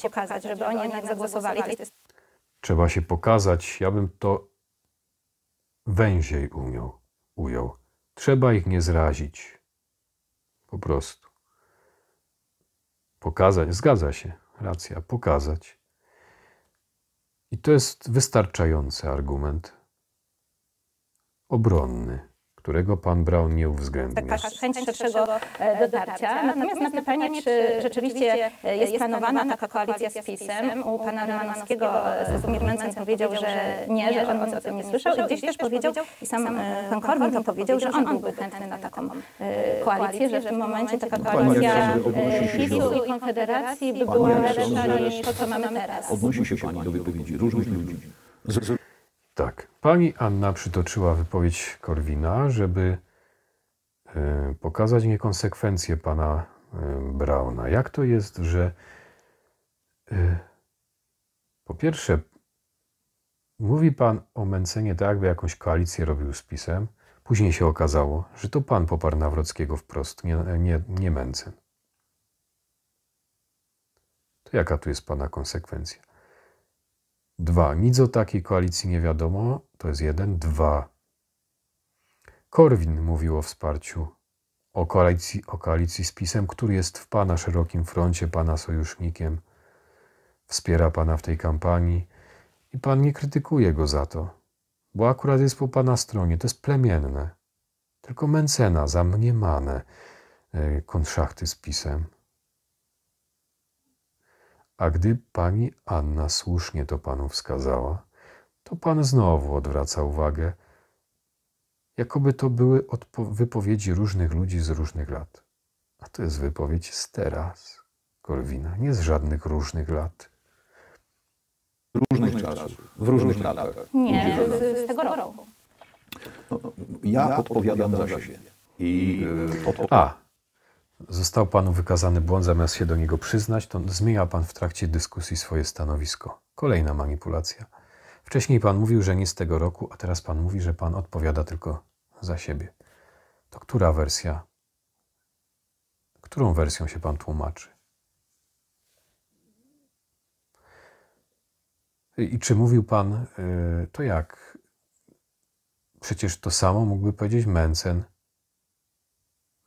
pokazać, żeby oni jednak zagłosowali. Trzeba się pokazać. Ja bym to węziej ujął. Trzeba ich nie zrazić. Po prostu. Pokazać. Zgadza się. Racja. Pokazać. I to jest wystarczający argument obronny, którego pan Braun nie uwzględnił. Taka chęć szerszego dotarcia. Natomiast na pytanie, czy rzeczywiście jest planowana taka koalicja z PiS-em, u pana Rymanowskiego Sławomir Mencen powiedział, że nie, że on o tym nie słyszał. I gdzieś też powiedział, i sam pan Korwin to powiedział, że on byłby chętny na taką koalicję, że w tym momencie taka koalicja PiS-u i Konfederacji by była lepsza niż to, co mamy teraz. Odnosi się pani do wypowiedzi różnych ludzi. Tak. Pani Anna przytoczyła wypowiedź Korwina, żeby pokazać niekonsekwencje pana Brauna. Jak to jest, że po pierwsze mówi pan o Mencenie tak, jakby jakąś koalicję robił z PiS-em. Później się okazało, że to pan poparł Nawrockiego wprost, nie Mencen. To jaka tu jest pana konsekwencja? 2. Nic o takiej koalicji nie wiadomo. To jest 1. 2. Korwin mówił o wsparciu, o koalicji z PiS-em, który jest w pana szerokim froncie, pana sojusznikiem. Wspiera pana w tej kampanii i pan nie krytykuje go za to, bo akurat jest po pana stronie. To jest plemienne. Tylko Mencena zamniemane konszachty z PiS-em. A gdy pani Anna słusznie to panu wskazała, to pan znowu odwraca uwagę, jakoby to były wypowiedzi różnych ludzi z różnych lat. A to jest wypowiedź z teraz, Korwina, nie z żadnych różnych lat. Różnych czasów, w różnych latach. Nie, z tego roku. No, ja odpowiadam za siebie. Został panu wykazany błąd, zamiast się do niego przyznać, to zmienia pan w trakcie dyskusji swoje stanowisko. Kolejna manipulacja. Wcześniej pan mówił, że nie z tego roku, a teraz pan mówi, że pan odpowiada tylko za siebie. To która wersja? Którą wersją się pan tłumaczy? I czy mówił pan, to jak? Przecież to samo mógłby powiedzieć Mencen,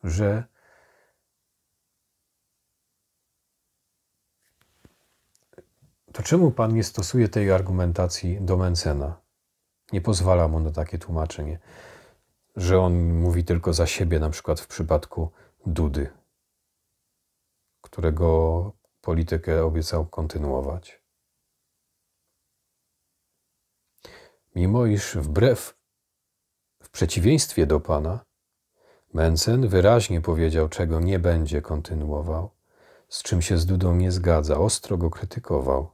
że to czemu pan nie stosuje tej argumentacji do Mencena? Nie pozwala mu na takie tłumaczenie, że on mówi tylko za siebie, na przykład w przypadku Dudy, którego politykę obiecał kontynuować. Mimo iż w przeciwieństwie do pana, Mencen wyraźnie powiedział, czego nie będzie kontynuował, z czym się z Dudą nie zgadza, ostro go krytykował.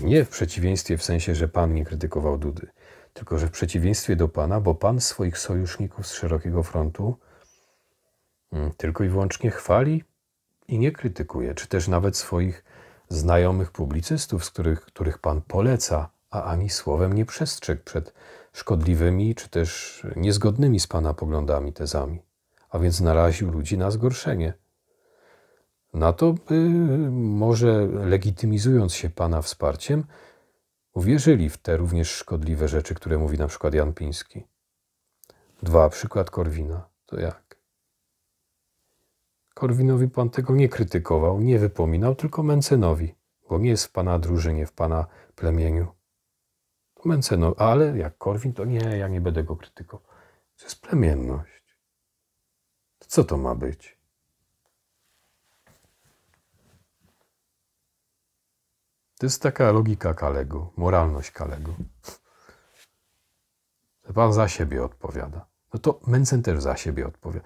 Nie w przeciwieństwie w sensie, że pan nie krytykował Dudy, tylko że w przeciwieństwie do pana, bo pan swoich sojuszników z szerokiego frontu tylko i wyłącznie chwali i nie krytykuje, czy też nawet swoich znajomych publicystów, z których pan poleca, a ani słowem nie przestrzegł przed szkodliwymi, czy też niezgodnymi z pana poglądami tezami, a więc naraził ludzi na zgorszenie. Na to by może legitymizując się pana wsparciem, uwierzyli w te również szkodliwe rzeczy, które mówi na przykład Jan Piński. 2. Przykład Korwina. To jak? Korwinowi pan tego nie krytykował, nie wypominał, tylko Mencenowi, bo nie jest w pana drużynie, w pana plemieniu. To Mencenowi, ale jak Korwin, to nie, ja nie będę go krytykował. To jest plemienność. To co to ma być? To jest taka logika Kalego, moralność Kalego. Pan za siebie odpowiada. No to Mencen też za siebie odpowiada.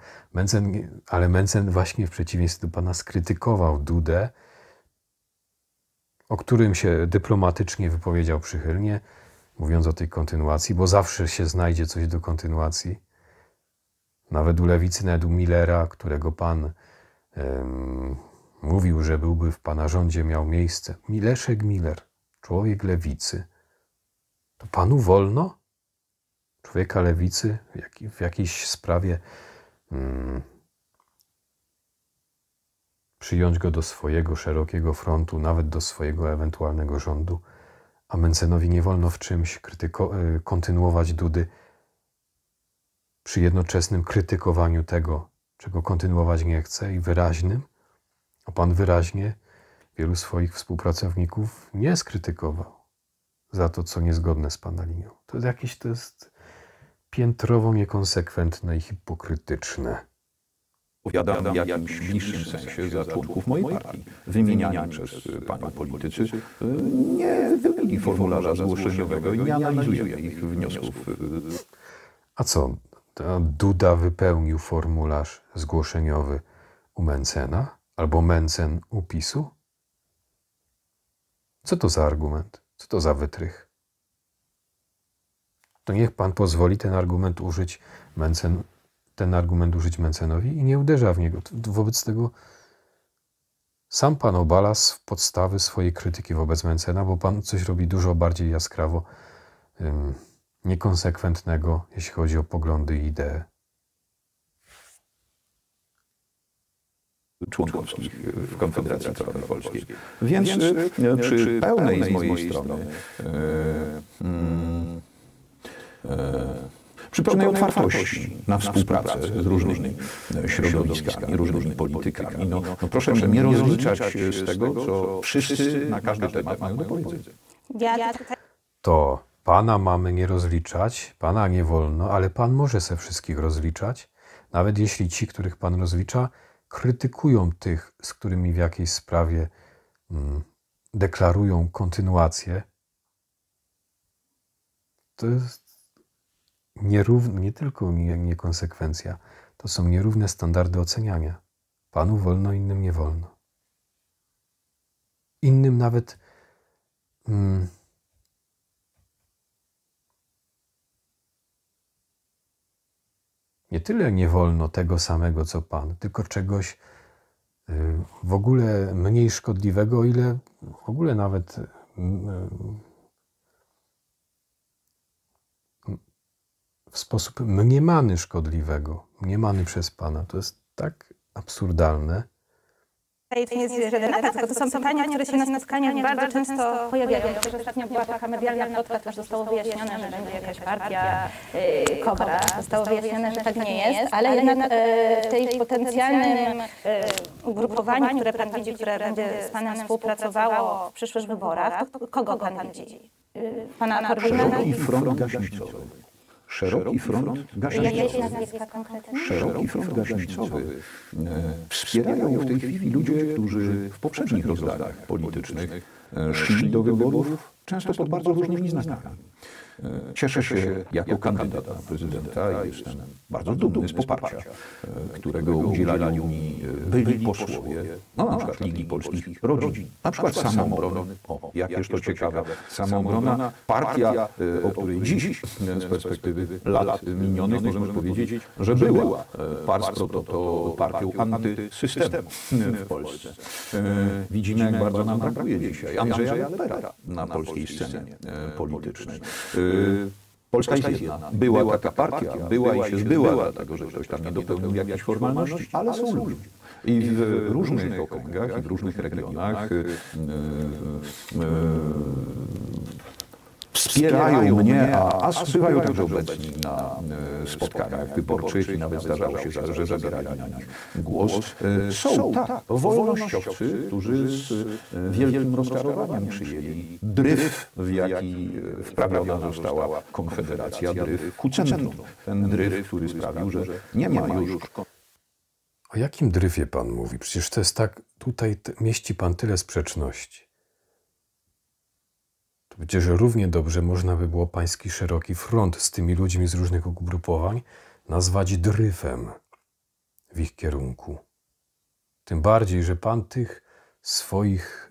Ale Mencen właśnie w przeciwieństwie do pana skrytykował Dudę, o którym się dyplomatycznie wypowiedział przychylnie, mówiąc o tej kontynuacji, bo zawsze się znajdzie coś do kontynuacji. Nawet u Lewicy, nawet u Millera, którego pan mówił, że byłby w pana rządzie miał miejsce. Leszek Miller, człowiek Lewicy. To panu wolno? Człowieka Lewicy w jakiejś sprawie przyjąć go do swojego szerokiego frontu, nawet do swojego ewentualnego rządu, a Mentzenowi nie wolno w czymś kontynuować Dudy przy jednoczesnym krytykowaniu tego, czego kontynuować nie chce i wyraźnym, a pan wyraźnie wielu swoich współpracowników nie skrytykował za to, co niezgodne z pana linią. To jest piętrowo niekonsekwentne i hipokrytyczne. Odpowiadam w jakimś bliższym sensie za członków mojej partii. Wymieniani przez panią politycy nie wypełnili formularza zgłoszeniowego i nie analizuję ich wniosków. A co, Duda wypełnił formularz zgłoszeniowy u Mentzena? Albo Mentzen u PiS-u? Co to za argument? Co to za wytrych? To niech pan pozwoli ten argument użyć Mentzenowi i nie uderza w niego. Wobec tego sam pan obala podstawy swojej krytyki wobec Mentzena, bo pan coś robi dużo bardziej jaskrawo niekonsekwentnego, jeśli chodzi o poglądy i idee. Członkowskich w Konfederacji Prawej Polskiej. Więc przy pełnej z mojej strony przy pełnej otwartości na współpracę z różnymi środowiskami, różnymi politykami, proszę mnie nie rozliczać z tego, co wszyscy na każdy temat mają do powiedzenia. To pana mamy nie rozliczać, pana nie wolno, ale pan może se wszystkich rozliczać, nawet jeśli ci, których pan rozlicza, krytykują tych, z którymi w jakiejś sprawie deklarują kontynuację. To jest nie tylko niekonsekwencja, to są nierówne standardy oceniania. Panu wolno, innym nie wolno. Innym nawet nie tyle nie wolno tego samego, co pan, tylko czegoś w ogóle mniej szkodliwego, o ile w ogóle nawet w sposób mniemany szkodliwego, mniemany przez pana. To jest tak absurdalne. To nie jest żaden atak, tylko to są pytania, które się na spotkaniach bardzo często pojawiają. Też ostatnio była taka medialna plotka, też zostało wyjaśnione, że będzie jakaś partia Kobra. Zostało wyjaśnione, że tak nie jest, ale jednak w tej potencjalnym ugrupowaniu, które pan widzi, które będzie z panem współpracowało w przyszłych wyborach, to kogo pan widzi? Pana Korwina? Szeroki front gaśnicowy. Szeroki front gaśnicowy. Szeroki front gaśnicowy wspierają w tej chwili ludzie, którzy w poprzednich rozdaniach politycznych szli do wyborów często pod bardzo różnymi znakami. Cieszę się jako kandydat na prezydenta i jestem bardzo dumny z poparcia, którego udzielali mi byli posłowie, na przykład Ligi Polskich Rodzin, na przykład Samoobrony. O, jakież to ciekawe. Samoobrona, partia, o której dziś z perspektywy lat minionych możemy powiedzieć, że była pars pro toto partią antysystemu w Polsce. Widzimy, jak bardzo nam brakuje dzisiaj Andrzeja Lepera na polskiej scenie politycznej. Polska jest jedna. Była taka partia, była i się zbyła, dlatego że ktoś tam nie dopełnił jakichś formalności, ale są ludzie. I w różnych okręgach, i w różnych regionach wspierają mnie, a bywają także obecni na spotkaniach wyborczych i nawet zdarzało się, że zabierali na nich głos. Są wolnościowcy, którzy z wielkim rozczarowaniem przyjęli dryf, w jaki wprawiona została Konfederacja, dryf ku centrum. Ten dryf, który sprawił, że nie ma już... O jakim dryfie pan mówi? Przecież to jest tak, tutaj mieści pan tyle sprzeczności. Przecież równie dobrze można by było pański szeroki front z tymi ludźmi z różnych ugrupowań nazwać dryfem w ich kierunku. Tym bardziej, że pan tych swoich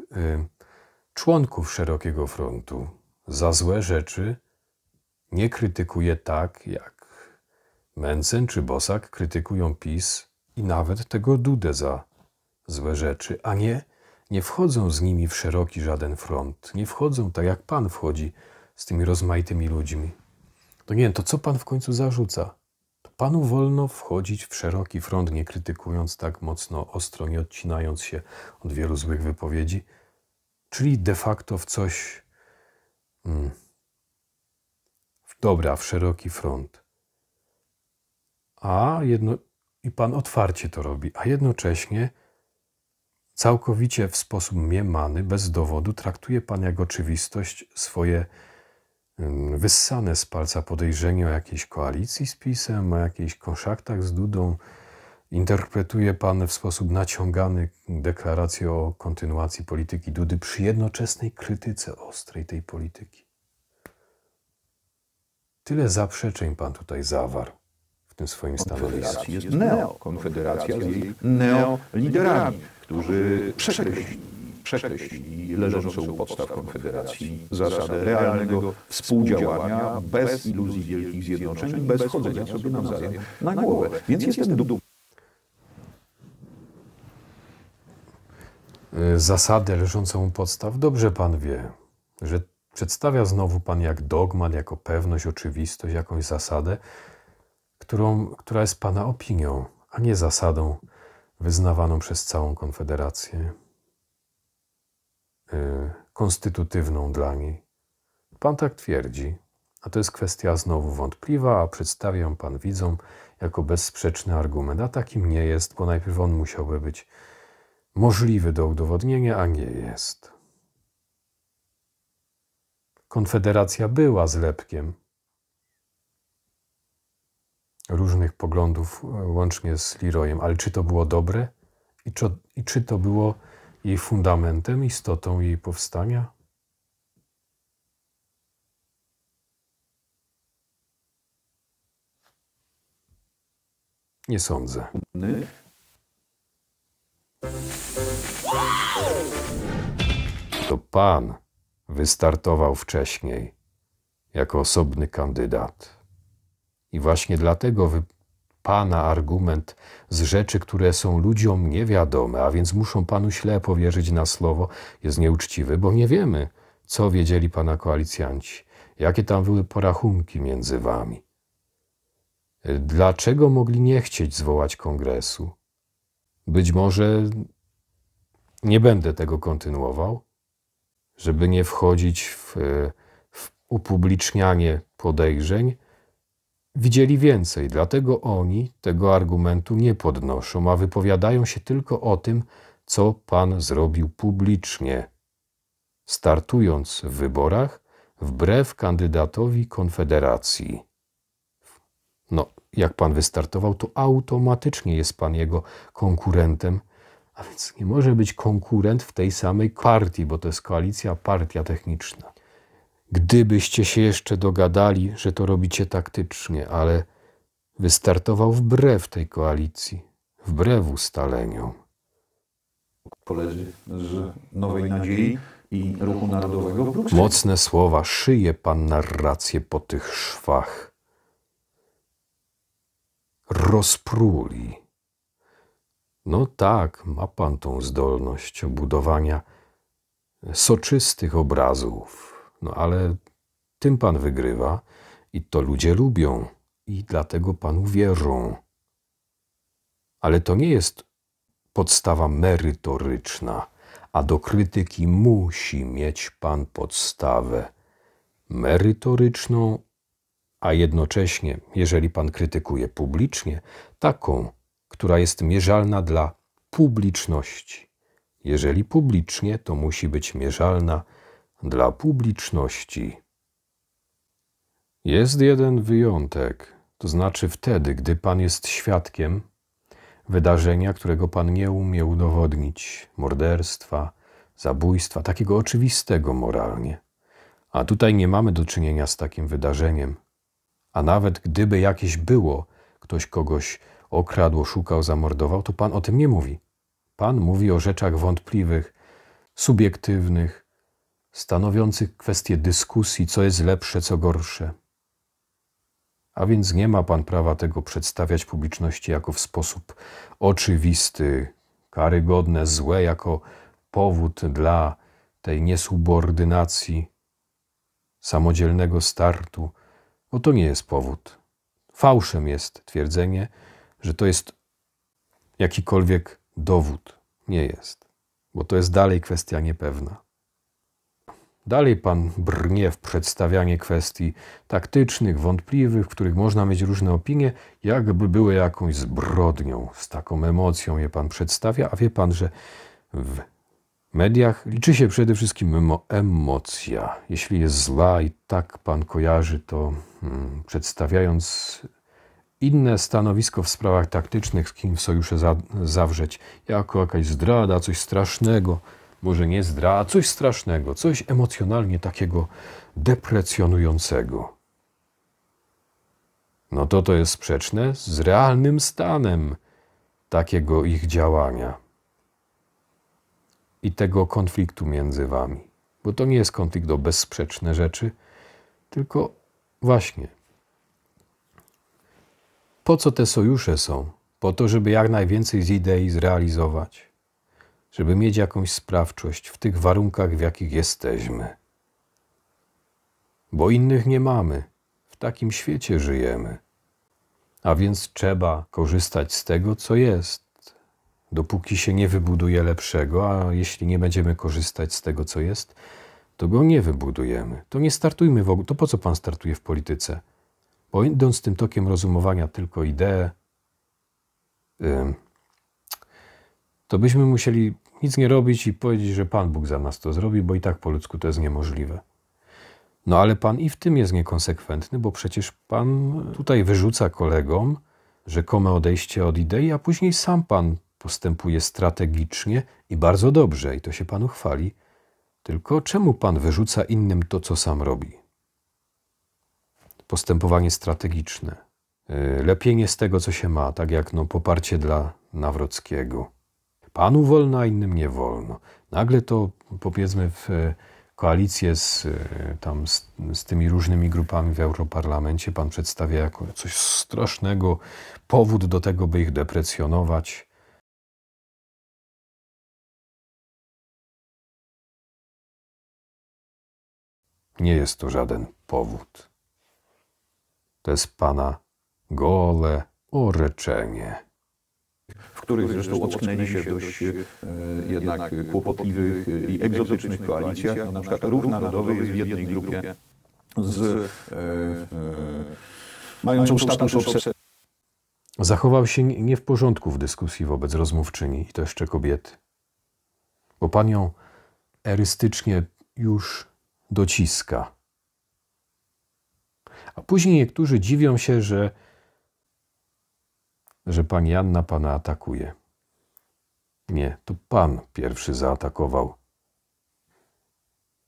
członków szerokiego frontu za złe rzeczy nie krytykuje tak, jak Mentzen czy Bosak krytykują PiS i nawet tego Dudę za złe rzeczy, a nie wchodzą z nimi w szeroki żaden front. Nie wchodzą tak, jak pan wchodzi z tymi rozmaitymi ludźmi. To nie wiem, to co pan w końcu zarzuca? panu wolno wchodzić w szeroki front, nie krytykując tak mocno, ostro, nie odcinając się od wielu złych wypowiedzi, czyli de facto w coś, w szeroki front. I pan otwarcie to robi, a jednocześnie całkowicie w sposób mniemany, bez dowodu, traktuje pan jak oczywistość swoje wyssane z palca podejrzenie o jakiejś koalicji z PiS-em, o jakichś konszaktach z Dudą. Interpretuje pan w sposób naciągany deklarację o kontynuacji polityki Dudy przy jednoczesnej krytyce ostrej tej polityki. Tyle zaprzeczeń pan tutaj zawarł w tym swoim stanowisku. Jest neokonfederacja z jej neoliderami, którzy przekreślili leżącą u podstaw Konfederacji zasadę realnego współdziałania bez iluzji wielkich zjednoczeń i bez chodzenia sobie nawzajem na głowę. Więc jestem dumny. Zasadę leżącą u podstaw dobrze pan wie, że przedstawia znowu pan jak dogmat, jako pewność, oczywistość, jakąś zasadę, która jest pana opinią, a nie zasadą wyznawaną przez całą Konfederację, konstytutywną dla niej. Pan tak twierdzi, a to jest kwestia znowu wątpliwa, a przedstawia ją pan widzom jako bezsprzeczny argument, a takim nie jest, bo najpierw on musiałby być możliwy do udowodnienia, a nie jest. Konfederacja była zlepkiem różnych poglądów, łącznie z Leroyem, ale czy to było dobre i czy to było jej fundamentem, istotą jej powstania? Nie sądzę. To pan wystartował wcześniej jako osobny kandydat. I właśnie dlatego pana argument z rzeczy, które są ludziom niewiadome, a więc muszą panu ślepo wierzyć na słowo, jest nieuczciwy, bo nie wiemy, co wiedzieli pana koalicjanci, jakie tam były porachunki między wami. Dlaczego mogli nie chcieć zwołać kongresu? Być może nie będę tego kontynuował, żeby nie wchodzić w upublicznianie podejrzeń. Widzieli więcej, dlatego oni tego argumentu nie podnoszą, a wypowiadają się tylko o tym, co pan zrobił publicznie, startując w wyborach wbrew kandydatowi Konfederacji. No, jak pan wystartował, to automatycznie jest pan jego konkurentem, a więc nie może być konkurent w tej samej partii, bo to jest koalicja, partia techniczna. Gdybyście się jeszcze dogadali, że to robicie taktycznie, ale wystartował wbrew tej koalicji, wbrew ustaleniom. Koledzy z Nowej Nadziei i Ruchu Narodowego w Brukseli. Mocne słowa, szyje pan narrację po tych szwach. Rozpruli. No tak, ma pan tą zdolność budowania soczystych obrazów. No ale tym pan wygrywa i to ludzie lubią i dlatego panu wierzą. Ale to nie jest podstawa merytoryczna, a do krytyki musi mieć pan podstawę merytoryczną, a jednocześnie, jeżeli pan krytykuje publicznie, taką, która jest mierzalna dla publiczności. Jeżeli publicznie, to musi być mierzalna dla publiczności. Jest jeden wyjątek, to znaczy wtedy, gdy pan jest świadkiem wydarzenia, którego pan nie umie udowodnić, morderstwa, zabójstwa, takiego oczywistego moralnie. A tutaj nie mamy do czynienia z takim wydarzeniem. A nawet gdyby jakieś było, ktoś kogoś okradł, oszukał, zamordował, to pan o tym nie mówi. Pan mówi o rzeczach wątpliwych, subiektywnych, stanowiących kwestię dyskusji, co jest lepsze, co gorsze. A więc nie ma pan prawa tego przedstawiać publiczności jako w sposób oczywisty, karygodne, złe, jako powód dla tej niesubordynacji, samodzielnego startu, bo to nie jest powód. Fałszem jest twierdzenie, że to jest jakikolwiek dowód. Nie jest, bo to jest dalej kwestia niepewna. Dalej pan brnie w przedstawianie kwestii taktycznych, wątpliwych, w których można mieć różne opinie, jakby były jakąś zbrodnią. Z taką emocją je pan przedstawia, a wie pan, że w mediach liczy się przede wszystkim emocja. Jeśli jest zła i tak pan kojarzy to, przedstawiając inne stanowisko w sprawach taktycznych, z kim sojusze zawrzeć, jako jakaś zdrada, coś strasznego, może nie zdrada, coś strasznego, coś emocjonalnie takiego deprecjonującego. No to jest sprzeczne z realnym stanem takiego ich działania i tego konfliktu między wami. Bo to nie jest konflikt o bezsprzeczne rzeczy, tylko właśnie po co te sojusze są? Po to, żeby jak najwięcej z idei zrealizować, żeby mieć jakąś sprawczość w tych warunkach, w jakich jesteśmy. Bo innych nie mamy. W takim świecie żyjemy. A więc trzeba korzystać z tego, co jest, dopóki się nie wybuduje lepszego, a jeśli nie będziemy korzystać z tego, co jest, to go nie wybudujemy. To nie startujmy w ogóle. To po co pan startuje w polityce? Bo idąc tym tokiem rozumowania tylko idee, to byśmy musieli nic nie robić i powiedzieć, że Pan Bóg za nas to zrobi, bo i tak po ludzku to jest niemożliwe. No ale Pan i w tym jest niekonsekwentny, bo przecież Pan tutaj wyrzuca kolegom rzekome odejście od idei, a później sam Pan postępuje strategicznie i bardzo dobrze i to się Panu chwali. Tylko czemu Pan wyrzuca innym to, co sam robi? Postępowanie strategiczne. Lepienie z tego, co się ma, tak jak poparcie dla Nawrockiego. Panu wolno, a innym nie wolno. Nagle to, powiedzmy, w koalicję z tymi różnymi grupami w Europarlamencie pan przedstawia jako coś strasznego, powód do tego, by ich deprecjonować. Nie jest to żaden powód. To jest pana gole orzeczenie. W których zresztą ocknęli się w dość jednak kłopotliwych i egzotycznych koalicjach. No, na przykład Ruch Narodowy jest w jednej grupie z mającą status obsesji. Zachował się nie w porządku w dyskusji wobec rozmówczyni i to jeszcze kobiety. Bo pan ją erystycznie już dociska. A później niektórzy dziwią się, że pani Anna pana atakuje. Nie, to pan pierwszy zaatakował.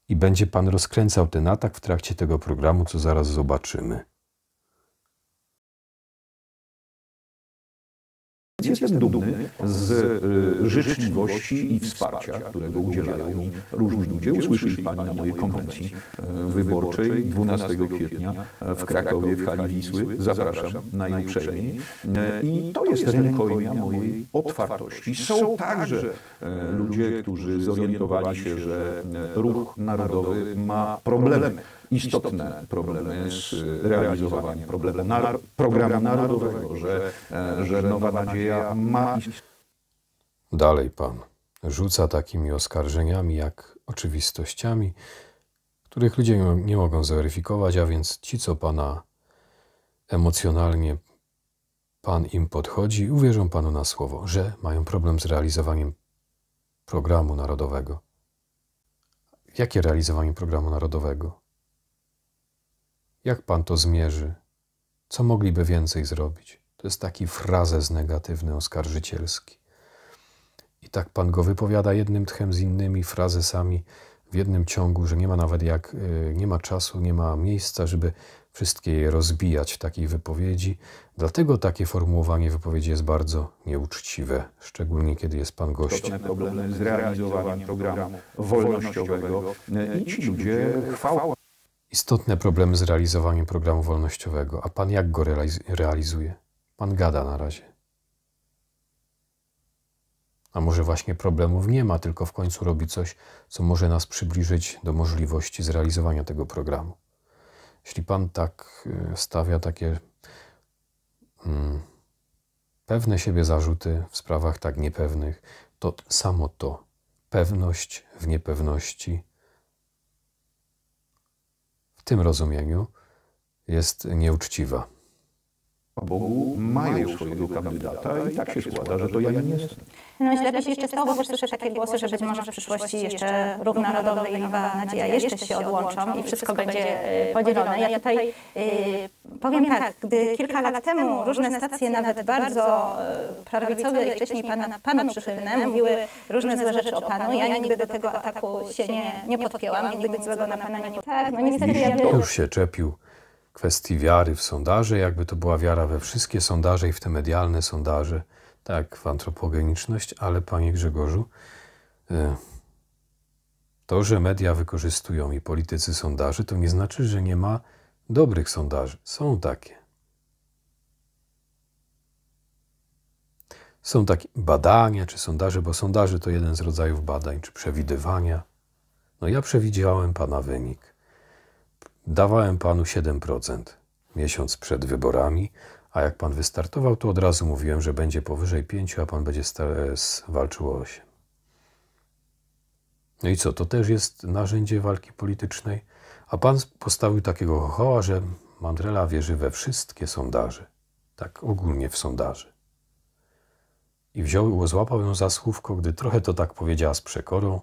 I będzie pan rozkręcał ten atak w trakcie tego programu, co zaraz zobaczymy. Jestem dumny z życzliwości i wsparcia, którego udzielają mi różni ludzie. Usłyszeli Pani na mojej konwencji wyborczej 12 kwietnia w Krakowie, w hali Wisły. Zapraszam najuprzejmiej. I to jest rękojmia mojej otwartości. Są także ludzie, którzy zorientowali się, że Ruch Narodowy ma problemy. Istotne problemy z realizowaniem programu narodowego, że Nowa Nadzieja ma... Dalej pan rzuca takimi oskarżeniami jak oczywistościami, których ludzie nie mogą zweryfikować, a więc ci, co pana emocjonalnie pan im podchodzi, uwierzą panu na słowo, że mają problem z realizowaniem programu narodowego. Jakie realizowanie programu narodowego? Jak pan to zmierzy? Co mogliby więcej zrobić? To jest taki frazes negatywny, oskarżycielski. I tak pan go wypowiada jednym tchem z innymi frazesami w jednym ciągu, że nie ma nawet nie ma czasu, nie ma miejsca, żeby wszystkie je rozbijać w takiej wypowiedzi. Dlatego takie formułowanie wypowiedzi jest bardzo nieuczciwe, szczególnie kiedy jest pan gościem. Problemy z realizowaniem programu wolnościowego i ci ludzie chwała. Istotne problemy z realizowaniem programu wolnościowego. A pan jak go realizuje? Pan gada na razie. A może właśnie problemów nie ma, tylko w końcu robi coś, co może nas przybliżyć do możliwości zrealizowania tego programu. Jeśli pan tak stawia takie pewne siebie zarzuty w sprawach tak niepewnych, to samo to, pewność w niepewności, w tym rozumieniu jest nieuczciwa. Po Bogu mają swojego kandydata i tak się składa, że to ja nie jestem. No źle by się jeszcze stało, bo słyszę takie głosy, że być może w przyszłości jeszcze Ruch Narodowy i Nowa Nadzieja jeszcze się odłączą i wszystko będzie podzielone. Ja tutaj powiem tak, gdy kilka lat temu różne stacje, nawet bardzo prawicowe i wcześniej panu przychylne, mówiły różne złe rzeczy o panu, ja nigdy do tego ataku się nie podpięłam, nigdy nic złego na pana nie... Tak, no niestety ja już się czepił kwestii wiary w sondaże, jakby to była wiara we wszystkie sondaże i w te medialne sondaże, tak, w antropogeniczność, ale panie Grzegorzu, to, że media wykorzystują i politycy sondaży, to nie znaczy, że nie ma dobrych sondaży. Są takie. Są takie badania czy sondaże, bo sondaże to jeden z rodzajów badań, czy przewidywania. No ja przewidziałem pana wynik. Dawałem panu 7% miesiąc przed wyborami, a jak pan wystartował, to od razu mówiłem, że będzie powyżej 5, a pan będzie walczył o 8. No i co, to też jest narzędzie walki politycznej? A pan postawił takiego chochoła, że Mandrela wierzy we wszystkie sondaże. Tak ogólnie w sondaże. I złapał ją za słówko, gdy trochę to tak powiedziała z przekorą,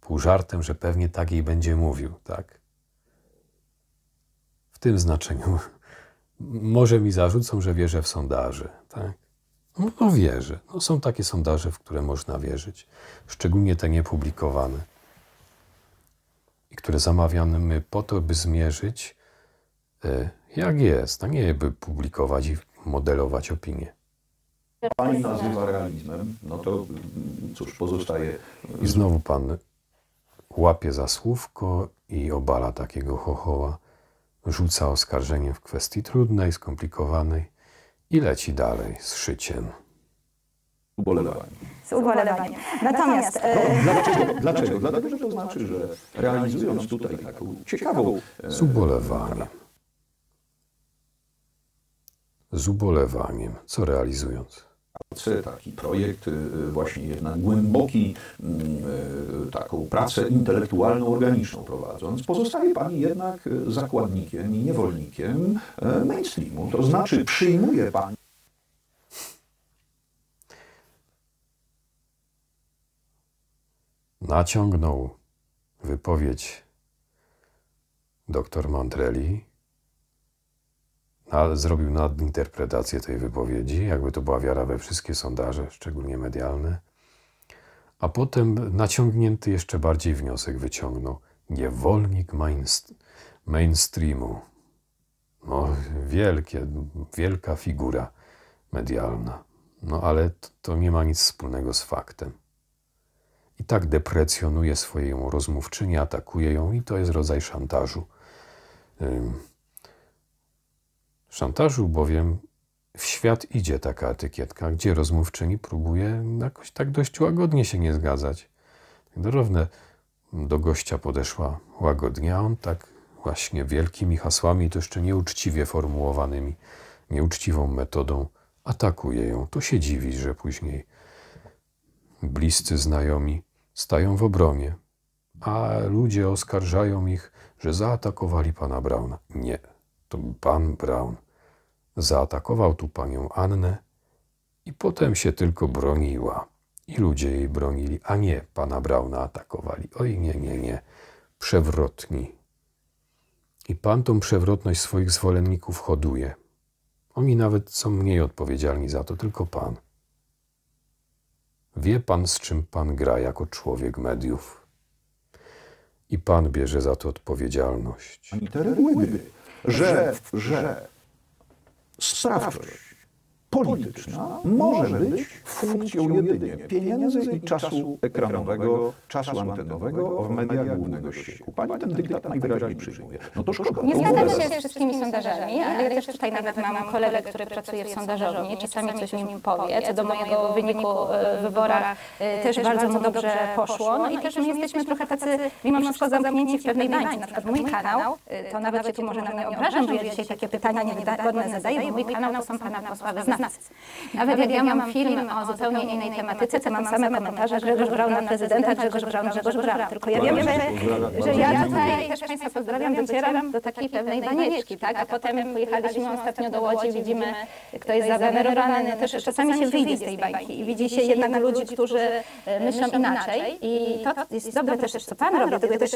pół żartem, że pewnie tak jej będzie mówił, tak? W tym znaczeniu może mi zarzucą, że wierzę w sondaże, tak? No wierzę. No, są takie sondaże, w które można wierzyć. Szczególnie te niepublikowane. I które zamawiamy po to, by zmierzyć, jak jest, a nie by publikować i modelować opinię. Pani nazywa realizmem, no to cóż, pozostaje... I znowu pan łapie za słówko i obala takiego chochoła. Rzuca oskarżeniem w kwestii trudnej, skomplikowanej i leci dalej z szyciem. Z ubolewaniem. Natomiast... Dlaczego? Dlatego, że to znaczy, że realizując tutaj taką ciekawą... Z ubolewaniem. Z ubolewaniem. Co realizując? Taki projekt, właśnie jednak głęboki, taką pracę intelektualną, organiczną prowadząc, pozostaje pani jednak zakładnikiem i niewolnikiem mainstreamu. To znaczy przyjmuje pani... Naciągnął wypowiedź dr Mandreli, zrobił nadinterpretację tej wypowiedzi, jakby to była wiara we wszystkie sondaże, szczególnie medialne, a potem naciągnięty jeszcze bardziej wniosek wyciągnął. Niewolnik mainstreamu. No, wielka figura medialna. No, ale to nie ma nic wspólnego z faktem. I tak deprecjonuje swoją rozmówczynię, atakuje ją i to jest rodzaj szantażu. Szantażu bowiem w świat idzie taka etykietka, gdzie rozmówczyni próbuje jakoś tak dość łagodnie się nie zgadzać. Dorówne do gościa podeszła łagodnie, a on tak właśnie wielkimi hasłami, to jeszcze nieuczciwie formułowanymi, nieuczciwą metodą atakuje ją. To się dziwi, że później bliscy znajomi stają w obronie, a ludzie oskarżają ich, że zaatakowali pana Brauna. Nie, to pan Braun zaatakował tu panią Annę i potem się tylko broniła. I ludzie jej bronili, a nie pana Brauna atakowali. Oj, nie, przewrotni. I pan tą przewrotność swoich zwolenników hoduje. Oni nawet są mniej odpowiedzialni za to, tylko pan. Wie pan, z czym pan gra jako człowiek mediów. I pan bierze za to odpowiedzialność. Te reguły, że sprawczość, polityczna może być funkcją jedynie pieniędzy i czasu ekranowego, czasu antenowego w mediach głównego ścieku. Pani ten dyktat najwyraźniej przyjmuje. No to szkoda. Nie zgadzam się z wszystkimi sondażami, ale ja też tutaj nawet mam kolegę, który pracuje w sondażowni, czasami coś mi powie, co do mojego wyniku w wyborach też bardzo mu dobrze poszło. No i też my jesteśmy trochę tacy, mimo wszystko zamknięci w pewnej bańce. Na przykład mój kanał, to nawet się tu może na mnie obrażam, że ja dzisiaj takie pytania niewygodne zadaję, bo mój kanał to są pana posła wyznawcy. Nawet jak ja mam film o zupełnie innej tematyce, to mam same komentarze Grzegorz Braun na prezydenta, Grzegorz Braun. Tylko ja wiem, że ja tutaj też Państwa pozdrawiam, docieram do takiej pewnej banieczki, tak? A potem pojechaliśmy ostatnio do Łodzi, widzimy, kto jest zabanerowany, też czasami się wyjdzie z tej bańki i widzi się jednak ludzi, którzy myślą inaczej i to jest dobre też, co Pan robi, tego też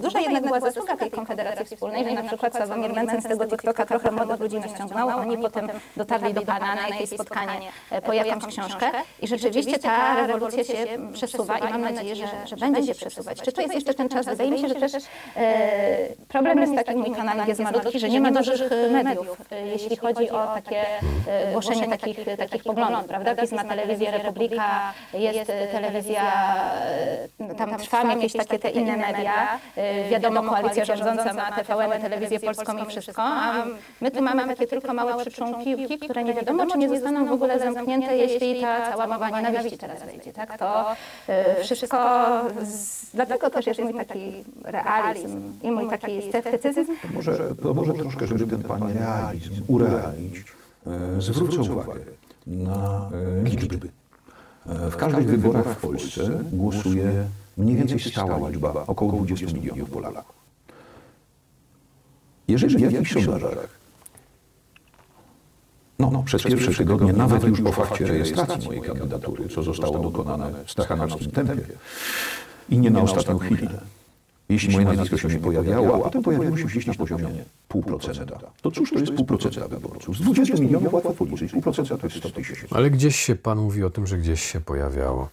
duża jednak była zasługa tej Konfederacji Wspólnej, że na przykład Sławomir Mencen z tego TikToka trochę młodych ludzi naściągnął, oni potem dotarli do Pana na jakieś spotkanie po jakąś książkę i rzeczywiście ta rewolucja się przesuwa i mam nadzieję, że będzie się przesuwać. Czy to jest jeszcze ten czas? Wydaje mi się, że też problem jest taki, mój kanał jest malutki, że nie ma dużych mediów, jeśli chodzi o takie głoszenie takich poglądów, prawda? PiS ma telewizję Republika, jest telewizja, tam trwam jakieś takie te inne media, wiadomo, koalicja rządząca ma TVN, telewizję polską i wszystko, a my tu mamy takie tylko małe przyczółki, które nie wiadomo, czy nie zostaną w ogóle zamknięte, jeśli ta cała mowa nienawiści teraz wejdzie, tak? To wszystko, dlatego też jest mój taki realizm i mój taki sceptycyzm. Może troszkę, żeby ten Pani realizm urealnić, zwrócę uwagę na liczby. W każdych wyborach w Polsce głosuje mniej więcej stała liczba, około 20 milionów Polaków. Jeżeli w jakichś sondażach, przez pierwsze tygodnie, nawet już po fakcie rejestracji mojej kandydatury, co zostało dokonane w stachanowskim tempie i nie na ostatnią chwilę, jeśli moje nazwisko się nie pojawiało, a potem pojawiło się gdzieś na poziomie 0,5%, to cóż to jest 0,5% wyborców? Z 20 milionów łatwo policzyć, 0,5% to jest 100 000. Ale gdzieś się Pan mówi o tym, że gdzieś się pojawiało.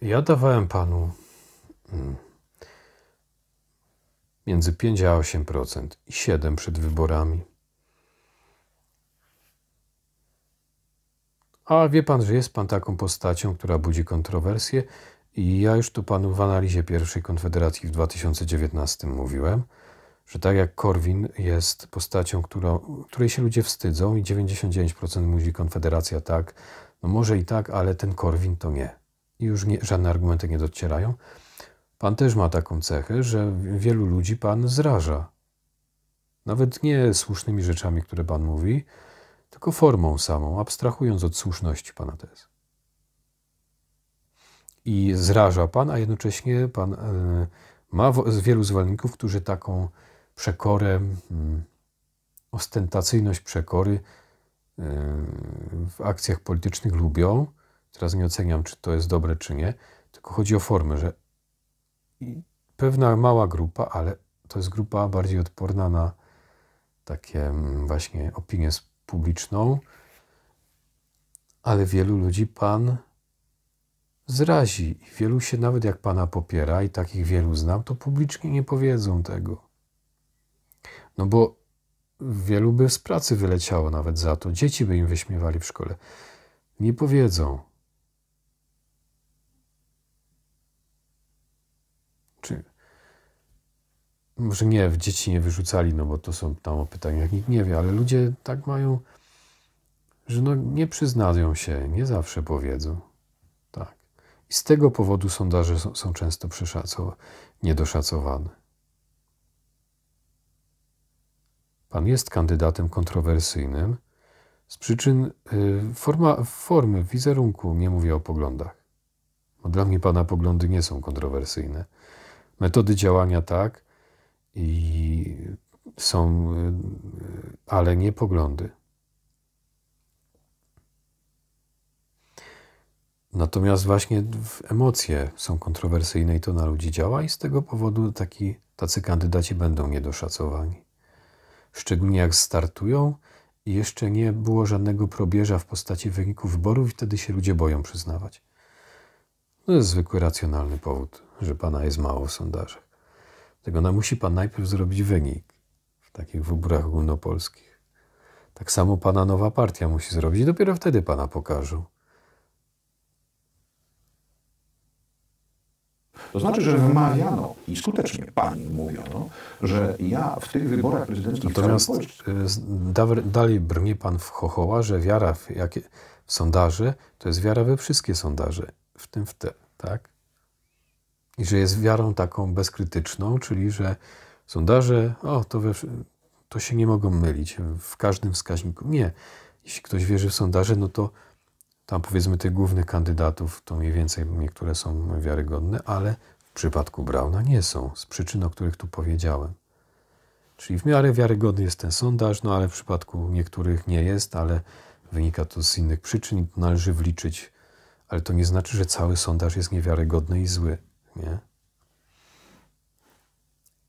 Ja dawałem Panu między 5 a 8% i 7% przed wyborami. A wie Pan, że jest Pan taką postacią, która budzi kontrowersje i ja już tu Panu w analizie pierwszej Konfederacji w 2019 mówiłem, że tak jak Korwin jest postacią, której się ludzie wstydzą i 99% mówi Konfederacja tak, no może i tak, ale ten Korwin to nie. I już żadne argumenty nie docierają. Pan też ma taką cechę, że wielu ludzi Pan zraża. Nawet nie słusznymi rzeczami, które Pan mówi, tylko formą samą, abstrahując od słuszności Pana tez. I zraża Pan, a jednocześnie Pan ma wielu zwolenników, którzy taką przekorę, ostentacyjność przekory w akcjach politycznych lubią. Teraz nie oceniam, czy to jest dobre, czy nie, tylko chodzi o formę, że pewna mała grupa, ale to jest grupa bardziej odporna na takie właśnie opinię publiczną, ale wielu ludzi Pan zrazi i wielu się, nawet jak Pana popiera i takich wielu znam, to publicznie nie powiedzą tego. No bo wielu by z pracy wyleciało nawet za to, dzieci by im wyśmiewali w szkole. Nie powiedzą. Czy może nie, dzieci nie wyrzucali, no bo to są tam o pytaniach, nikt nie wie, ale ludzie tak mają, że no nie przyznają się, nie zawsze powiedzą. Tak. I z tego powodu sondaże są często niedoszacowane. Pan jest kandydatem kontrowersyjnym z przyczyn formy, wizerunku, nie mówię o poglądach. Bo dla mnie Pana poglądy nie są kontrowersyjne. Metody działania tak, ale nie poglądy. Natomiast właśnie emocje są kontrowersyjne i to na ludzi działa i z tego powodu tacy kandydaci będą niedoszacowani. Szczególnie jak startują i jeszcze nie było żadnego probierza w postaci wyników wyborów i wtedy się ludzie boją przyznawać. To jest zwykły, racjonalny powód, że Pana jest mało w sondażach. Dlatego musi Pan najpierw zrobić wynik w takich wyborach ogólnopolskich. Tak samo pana nowa partia musi zrobić. Dopiero wtedy pana pokażą. To znaczy, że wmawiano i skutecznie pani mówiono, że ja w tych wyborach prezydenckich Natomiast dalej brnie pan w chochoła, że wiara w sondaże to jest wiara we wszystkie sondaże, w tym w te, tak? I że jest wiarą taką bezkrytyczną, czyli że sondaże, to się nie mogą mylić w każdym wskaźniku. Nie. Jeśli ktoś wierzy w sondaże, no to tam powiedzmy tych głównych kandydatów to mniej więcej niektóre są wiarygodne, ale w przypadku Brauna nie są, z przyczyn, o których tu powiedziałem. Czyli w miarę wiarygodny jest ten sondaż, no ale w przypadku niektórych nie jest, ale wynika to z innych przyczyn i to należy wliczyć. Ale to nie znaczy, że cały sondaż jest niewiarygodny i zły, nie?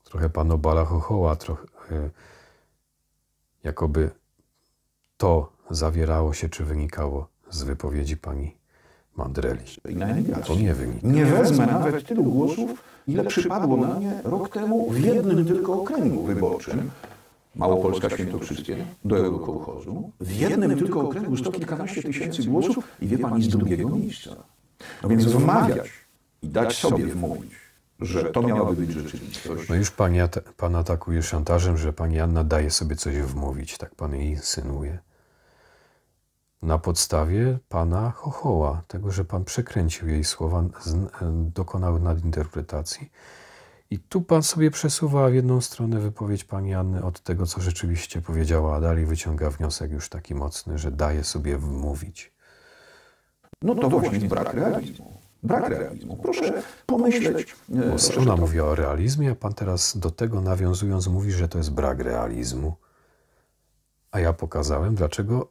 Trochę pan obala chochoła, trochę jakoby to zawierało się, czy wynikało z wypowiedzi pani Mandreli. To nie wynika. Nie wezmę nawet tylu głosów, ile przypadło na mnie rok temu w jednym tylko okręgu wyborczym, Małopolska Świętokrzyskie, do Eurokołchozu, w jednym tylko okręgu 100 kilkanaście tysięcy głosów i wie pani z drugiego miejsca. No więc wmawiać i dać sobie wmówić, że to miałaby być rzeczywistość. No już pan atakuje szantażem, że pani Anna daje sobie coś wmówić, tak pan jej insynuuje. Na podstawie pana chochoła, tego, że pan przekręcił jej słowa, dokonał nadinterpretacji. I tu pan sobie przesuwa w jedną stronę wypowiedź pani Anny od tego, co rzeczywiście powiedziała, a dalej wyciąga wniosek już taki mocny, że daje sobie wmówić. No to właśnie jest brak realizmu. Brak realizmu. Proszę pomyśleć. Ona mówi o realizmie, a pan teraz do tego nawiązując mówi, że to jest brak realizmu. A ja pokazałem, dlaczego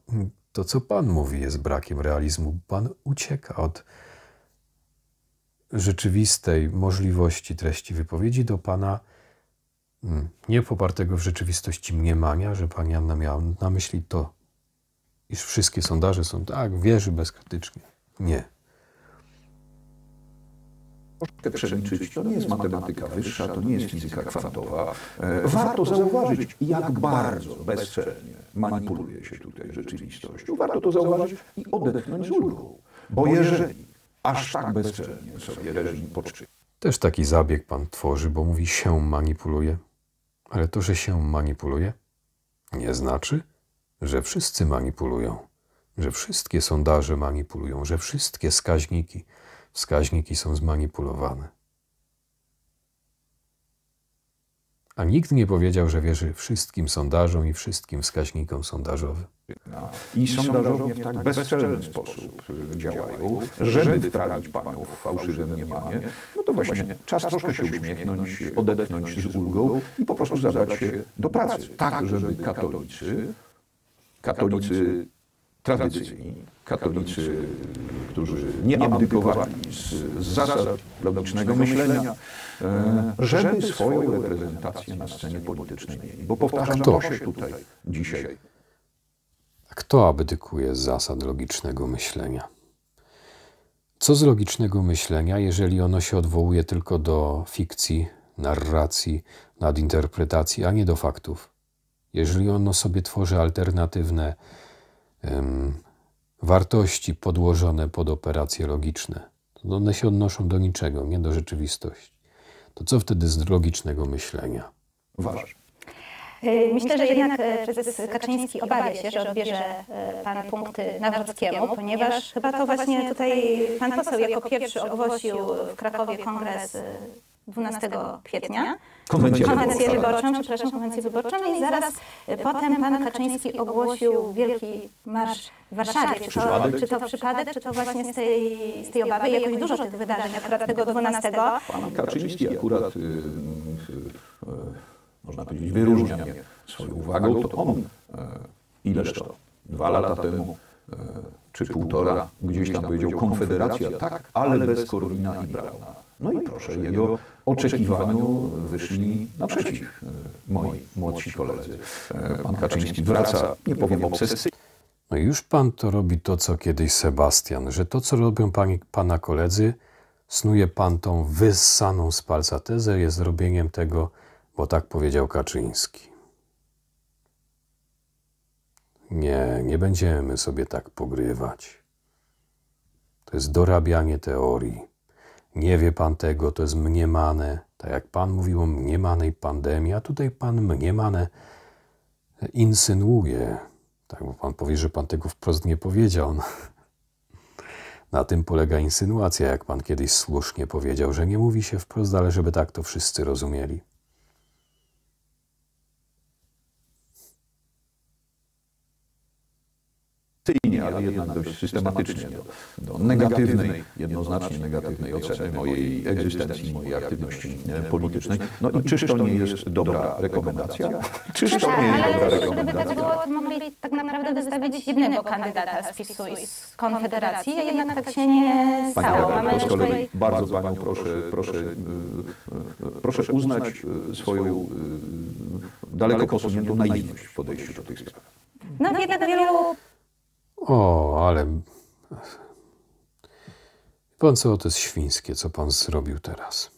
to, co pan mówi, jest brakiem realizmu. Pan ucieka od rzeczywistej możliwości treści wypowiedzi do pana niepopartego w rzeczywistości mniemania, że pani Anna miała na myśli to, iż wszystkie sondaże są tak, wierzy bezkrytycznie. Nie. Troszkę przeliczyć, to nie jest matematyka wyższa, to nie jest fizyka kwantowa. Warto zauważyć, jak bardzo bezczelnie manipuluje się tutaj rzeczywistością. Warto to zauważyć i odetchnąć z ulgą. Bo jeżeli aż tak bezczelnie sobie reżim poczyna. Też taki zabieg pan tworzy, bo mówi się manipuluje. Ale to, że się manipuluje, nie znaczy, że wszyscy manipulują. Że wszystkie sondaże manipulują, że wszystkie wskaźniki są zmanipulowane. A nikt nie powiedział, że wierzy wszystkim sondażom i wszystkim wskaźnikom sondażowym. I sondażownie w tak bezczelny sposób działają, żeby wprawić panią w fałszywe mniemanie, no to właśnie czas troszkę się uśmiechnąć, odetchnąć z ulgą i po prostu zabrać się do pracy. Tak, żeby katolicy tradycyjni, katolicy, którzy nie abdykowali z zasad logicznego myślenia, żeby swoją reprezentację na scenie politycznej mieli. Bo powtarzam, to się tutaj dzisiaj. A kto abdykuje z zasad logicznego myślenia? Co z logicznego myślenia, jeżeli ono się odwołuje tylko do fikcji, narracji, nadinterpretacji, a nie do faktów? Jeżeli ono sobie tworzy alternatywne wartości podłożone pod operacje logiczne, to one się odnoszą do niczego, nie do rzeczywistości. To co wtedy z logicznego myślenia? Ważne. Myślę, że jednak prezes Kaczyński obawia się, że odbierze pan punkty Nawrockiemu, ponieważ chyba to właśnie tutaj pan poseł jako pierwszy ogłosił w Krakowie kongres 12 kwietnia. Konwencję wyborczą i zaraz potem pan Kaczyński ogłosił wielki marsz w Warszawie. Czy to przypadek, czy to właśnie z tej obawy? Jakoś dużo tych wydarzeń akurat tego 12. Pan Kaczyński akurat, można powiedzieć, wyróżnia mnie swoją uwagą, to on, ileż to, 2 lata temu, czy 1,5, gdzieś tam powiedział Konfederacja tak, ale bez Korwina i Brauna. No i proszę, jego oczekiwaniu wyszli naprzeciw moi młodsi koledzy. Pan Kaczyński wraca, nie powiem obsesyjnie. No i już pan to robi to, co kiedyś Sebastian, że to, co robią pana koledzy, snuje pan tą wyssaną z palca tezę, jest robieniem tego, bo tak powiedział Kaczyński. Nie będziemy sobie tak pogrywać. To jest dorabianie teorii. Nie wie pan tego, to jest mniemane. Tak jak pan mówił o mniemanej pandemii, a tutaj pan mniemane insynuuje. Tak, bo pan powie, że pan tego wprost nie powiedział. Na tym polega insynuacja, jak pan kiedyś słusznie powiedział, że nie mówi się wprost, ale żeby tak to wszyscy rozumieli. Ale jednak dość systematycznie do negatywnej, jednoznacznie negatywnej oceny mojej egzystencji, mojej aktywności politycznej. No i czyż to nie jest dobra rekomendacja? Czyż to nie jest dobra Gdyby tak było, rekomendacja? to mogli tak naprawdę wystawić jednego kandydata z PiS-u i z Konfederacji, a jednak tak się nie stało. Pani z kolei bardzo panią proszę uznać swoją daleko posuniętą naiwność w podejściu do tych spraw. No jednak wielu... O, ale... Pan co, to jest świńskie, co pan zrobił teraz.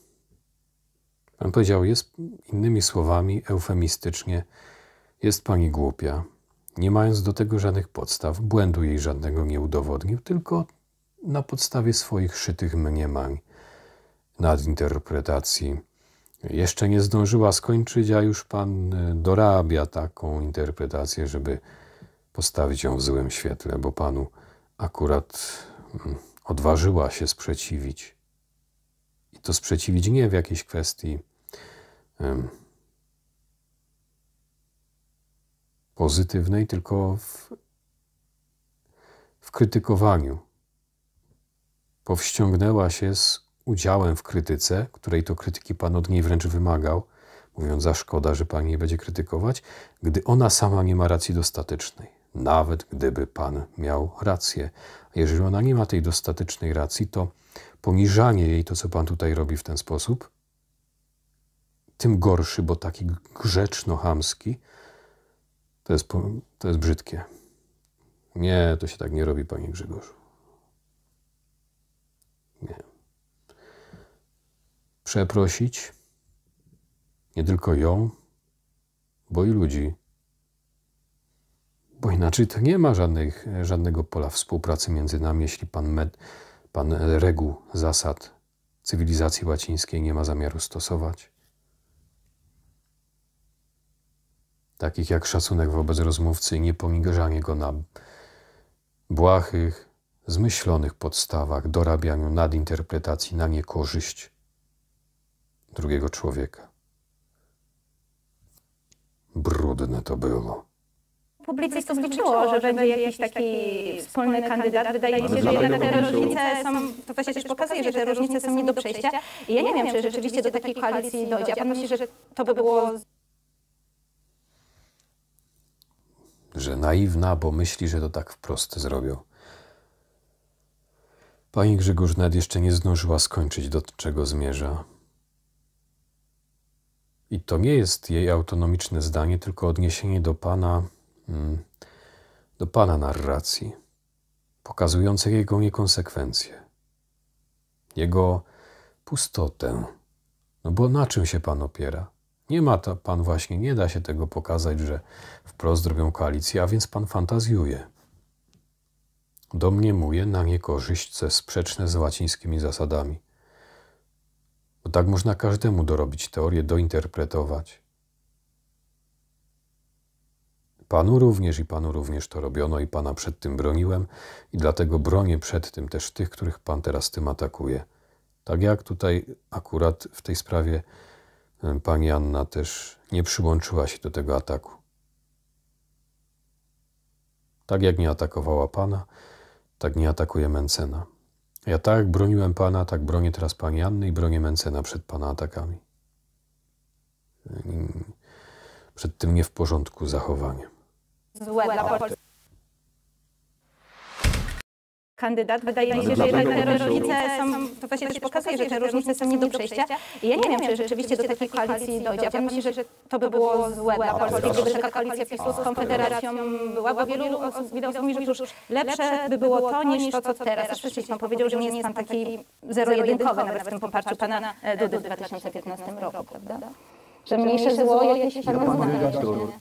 Pan powiedział, jest, innymi słowami, eufemistycznie, jest pani głupia, nie mając do tego żadnych podstaw, błędu jej żadnego nie udowodnił, tylko na podstawie swoich szytych mniemań, nadinterpretacji. Jeszcze nie zdążyła skończyć, a już pan dorabia taką interpretację, żeby postawić ją w złym świetle, bo panu akurat odważyła się sprzeciwić. I to sprzeciwić nie w jakiejś kwestii pozytywnej, tylko w krytykowaniu. Powściągnęła się z udziałem w krytyce, której to krytyki pan od niej wręcz wymagał, mówiąc, za szkoda, że pani nie będzie krytykować, gdy ona sama nie ma racji dostatecznej. Nawet gdyby pan miał rację. A jeżeli ona nie ma tej dostatecznej racji, to poniżanie jej, to co pan tutaj robi w ten sposób, tym gorszy, bo taki grzeczno-chamski, to jest brzydkie. Nie, to się tak nie robi, panie Grzegorzu. Nie. Przeprosić, nie tylko ją, bo i ludzi. Bo inaczej to nie ma żadnego pola współpracy między nami, jeśli pan reguł, zasad cywilizacji łacińskiej nie ma zamiaru stosować. Takich jak szacunek wobec rozmówcy i nieponiżanie go na błahych, zmyślonych podstawach, dorabianiu nadinterpretacji na niekorzyść drugiego człowieka. Brudne to było. Publicystów liczyło, że będzie jakiś taki wspólny kandydat. Wydaje mi się, że jednak te różnice są, to właśnie też pokazuje, że te różnice są nie do przejścia. I ja nie wiem, czy rzeczywiście do takiej koalicji dojdzie. A pan myśli, że to by było... Że naiwna, bo myśli, że to tak wprost zrobią. Pani Grzegorz nawet jeszcze nie zdążyła skończyć, do czego zmierza. I to nie jest jej autonomiczne zdanie, tylko odniesienie do pana narracji, pokazującej jego niekonsekwencje, jego pustotę. No bo na czym się pan opiera? Nie ma to, pan właśnie, nie da się tego pokazać, że wprost robią koalicję, a więc pan fantazjuje. Domniemuje na niekorzyść, co jest sprzeczne z łacińskimi zasadami. Bo tak można każdemu dorobić teorię, dointerpretować. Panu również to robiono i pana przed tym broniłem i dlatego bronię przed tym też tych, których pan teraz tym atakuje. Tak jak tutaj akurat w tej sprawie pani Anna też nie przyłączyła się do tego ataku. Tak jak nie atakowała pana, tak nie atakuje Mentzena. Ja tak jak broniłem pana, tak bronię teraz pani Anny i bronię Mentzena przed pana atakami. Przed tym nie w porządku zachowaniem. Złe dla Polski. Kandydat, wydaje mi się, że jednak te różnice są, to właśnie też pokazuje, że te różnice są nie do przejścia. I ja nie wiem, czy rzeczywiście do takiej koalicji dojdzie. A pan myśli, że to by było złe dla Polski, gdyby taka koalicja PiS-u z Konfederacją była, bo wielu osób mówi, że już lepsze by było to, niż to, co teraz. A wcześniej pan powiedział, że nie jest pan taki zero-jedynkowy, nawet w tym poparciu pana Dudy w 2015 roku, prawda? Że mniejsze zło jakieś pana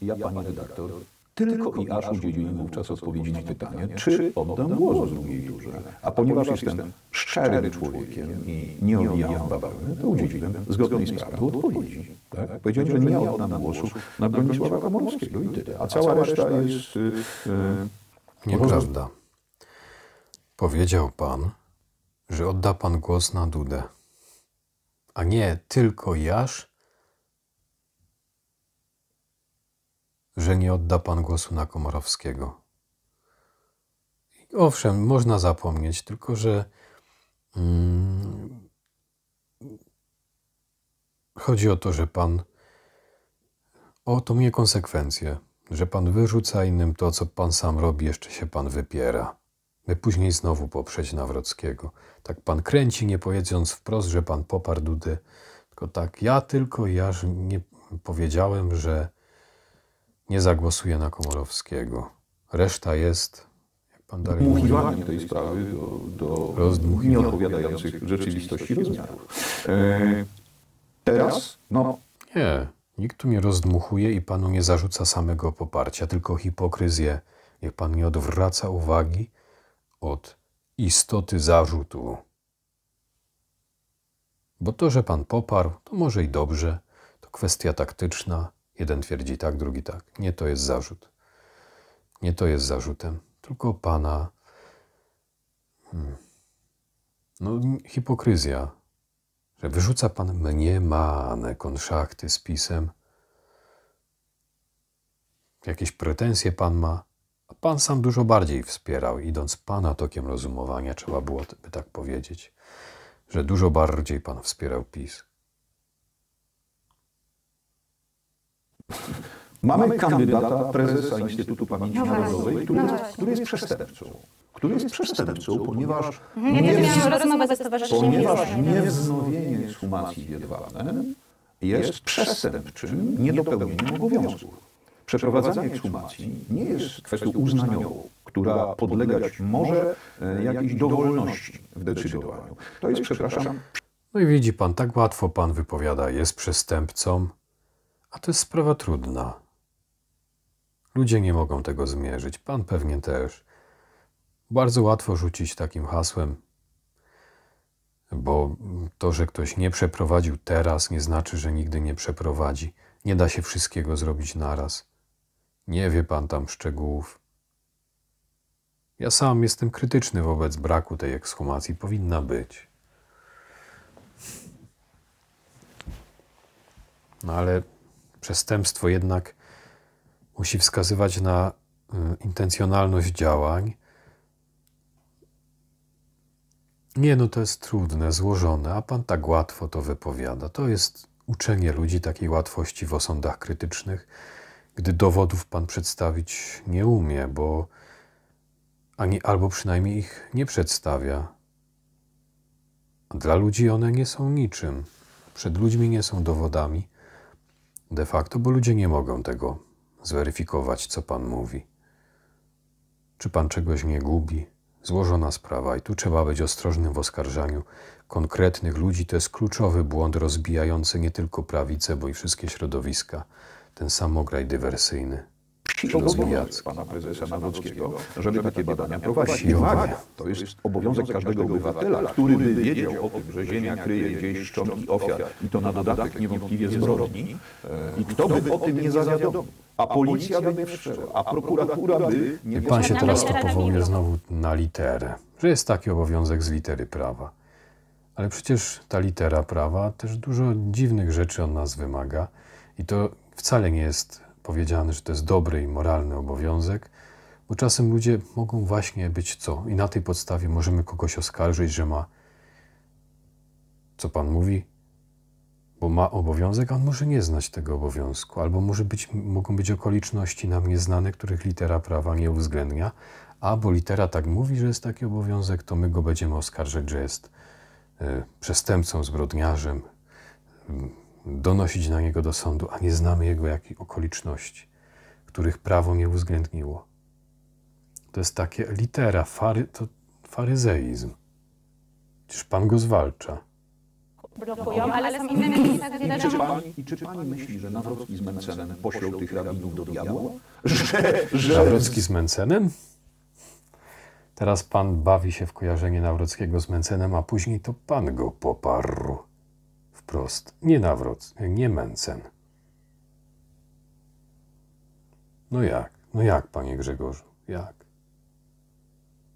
Ja, pani redaktor, Tylko i aż udzieliłem wówczas odpowiedzi na pytanie, czy oddam głos drugiej turze. A ponieważ jestem szczerym człowiekiem i nie owijam bawełny, to udzieliłem zgodnej z prawdą odpowiedzi. Tak? Powiedziałem, że nie oddam głosu na Bronisława Komorowskiego i tyle. A cała reszta jest... Nieprawda. Powiedział pan, że odda pan głos na Dudę, a nie tylko Jasz, że nie odda pan głosu na Komorowskiego. I owszem, można zapomnieć, tylko że chodzi o to, że pan o tą niekonsekwencję, że pan wyrzuca innym to, co pan sam robi, jeszcze się pan wypiera, by później znowu poprzeć Nawrockiego. Tak pan kręci, nie powiedząc wprost, że pan poparł Dudę, tylko tak, ja nie powiedziałem, że nie zagłosuję na Komorowskiego. Reszta jest, jak pan dalej mówi, Dmuchiwanie tej sprawy do nieodpowiadających rzeczywistości rozmiarów. Teraz, Nie, nikt tu nie rozdmuchuje i panu nie zarzuca samego poparcia, tylko hipokryzję. Niech pan nie odwraca uwagi od istoty zarzutu. Bo to, że pan poparł, to może i dobrze, to kwestia taktyczna. Jeden twierdzi tak, drugi tak. Nie to jest zarzut. Nie to jest zarzutem, tylko pana hipokryzja, że wyrzuca pan mniemane konszachty z PiS-em. Jakieś pretensje pan ma, a pan sam dużo bardziej wspierał, idąc pana tokiem rozumowania, trzeba było by tak powiedzieć, że dużo bardziej pan wspierał PiS. mamy kandydata prezesa Instytutu Pamięci Narodowej, który jest przestępcą. Który jest przestępcą, ponieważ niewznowienie ekshumacji w Jedwabnem jest przestępczym niedopełnieniem obowiązków. Przeprowadzanie ekshumacji nie jest kwestią uznaniową, która podlegać może jakiejś dowolności w decydowaniu. To jest, przepraszam... No i widzi pan, tak łatwo pan wypowiada, jest przestępcą, a to jest sprawa trudna. Ludzie nie mogą tego zmierzyć, pan pewnie też. Bardzo łatwo rzucić takim hasłem, bo to, że ktoś nie przeprowadził teraz, nie znaczy, że nigdy nie przeprowadzi. Nie da się wszystkiego zrobić naraz. Nie wie pan tam szczegółów. Ja sam jestem krytyczny wobec braku tej ekshumacji. Powinna być. No ale przestępstwo jednak musi wskazywać na intencjonalność działań. Nie, no to jest trudne, złożone, a pan tak łatwo to wypowiada. To jest uczenie ludzi takiej łatwości w osądach krytycznych, gdy dowodów pan przedstawić nie umie, bo albo przynajmniej ich nie przedstawia. A dla ludzi one nie są niczym. Przed ludźmi nie są dowodami de facto, bo ludzie nie mogą tego zweryfikować, co pan mówi. Czy pan czegoś nie gubi? Złożona sprawa i tu trzeba być ostrożnym w oskarżaniu konkretnych ludzi. To jest kluczowy błąd rozbijający nie tylko prawicę, bo i wszystkie środowiska. Ten samograj dywersyjny. Obowiązek pana prezesa Nawrockiego, żeby takie badania prowadzić. I uwaga, to jest obowiązek każdego obywatela, który by wiedział o tym, że ziemia kryje gdzieś szczątki ofiar i to na dodatek niewątpliwie zbrodni. I kto by o tym nie zawiadomił? A policja by nie wszczęła, a prokuratura by nie... I pan się teraz tu powołuje znowu na literę, że jest taki obowiązek z litery prawa. Ale przecież ta litera prawa też dużo dziwnych rzeczy od nas wymaga i to wcale nie jest powiedziane, że to jest dobry i moralny obowiązek, bo czasem ludzie mogą właśnie być co? I na tej podstawie możemy kogoś oskarżyć, że ma, co pan mówi, bo ma obowiązek, a on może nie znać tego obowiązku, albo mogą być okoliczności nam nieznane, których litera prawa nie uwzględnia, bo litera tak mówi, że jest taki obowiązek, to my go będziemy oskarżać, że jest przestępcą, zbrodniarzem, donosić na niego do sądu, a nie znamy jego jakich okoliczności, których prawo nie uwzględniło. To jest takie litera, to faryzeizm. Przecież pan go zwalcza. blokują, ale są inne miejsca, gdzie I czy pani myśli, że Nawrocki z Mencenem poślą tych rabinów do diabła? Nawrocki z Mencenem? Teraz pan bawi się w kojarzenie Nawrockiego z Mencenem, a później to pan go poparł. Wprost. Nie Nawrocki, nie Mencen. No jak? No jak, panie Grzegorzu? Jak?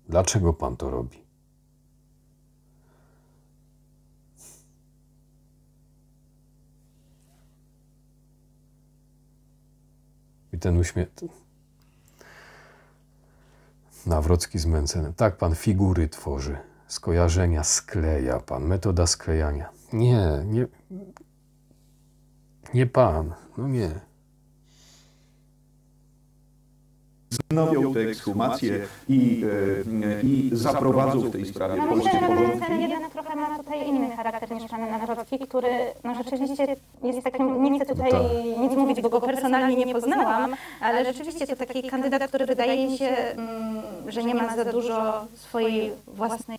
Dlaczego pan to robi? I ten uśmiech. Nawrocki z Mencenem. Tak, pan figury tworzy. Skojarzenia skleja pan. Metoda sklejania. Nie pan. No nie. Wznowią te ekshumacje i zaprowadzą w tej sprawie No polskie myślę, że porządki. Mencen jednak trochę ma tutaj inny charakter niż pan Nawrocki, który no rzeczywiście jest takim, nie chcę tutaj nic mówić, bo go personalnie nie poznałam, ale rzeczywiście to taki kandydat, który wydaje mi się, że nie ma za dużo swojej własnej.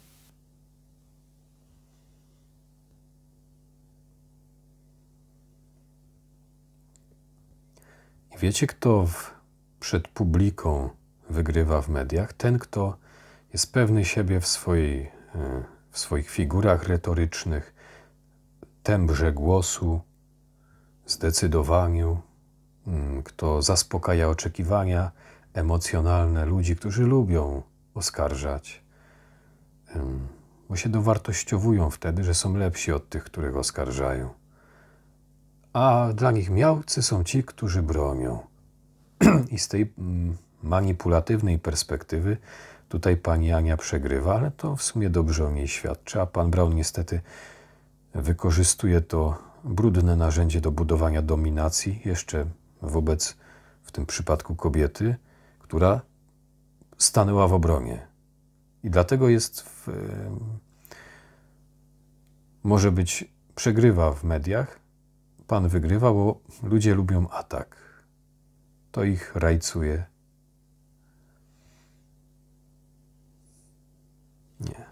I wiecie, kto przed publiką wygrywa w mediach? Ten, kto jest pewny siebie w swoich figurach retorycznych, tembrze głosu, zdecydowaniu, kto zaspokaja oczekiwania emocjonalne ludzi, którzy lubią oskarżać, bo się dowartościowują wtedy, że są lepsi od tych, których oskarżają. A dla nich miałcy są ci, którzy bronią. I z tej manipulatywnej perspektywy tutaj pani Ania przegrywa, ale to w sumie dobrze o niej świadczy, a pan Braun niestety wykorzystuje to brudne narzędzie do budowania dominacji jeszcze wobec, w tym przypadku, kobiety, która stanęła w obronie. I dlatego może być, przegrywa w mediach, pan wygrywa, bo ludzie lubią atak. To ich rajcuje. Nie.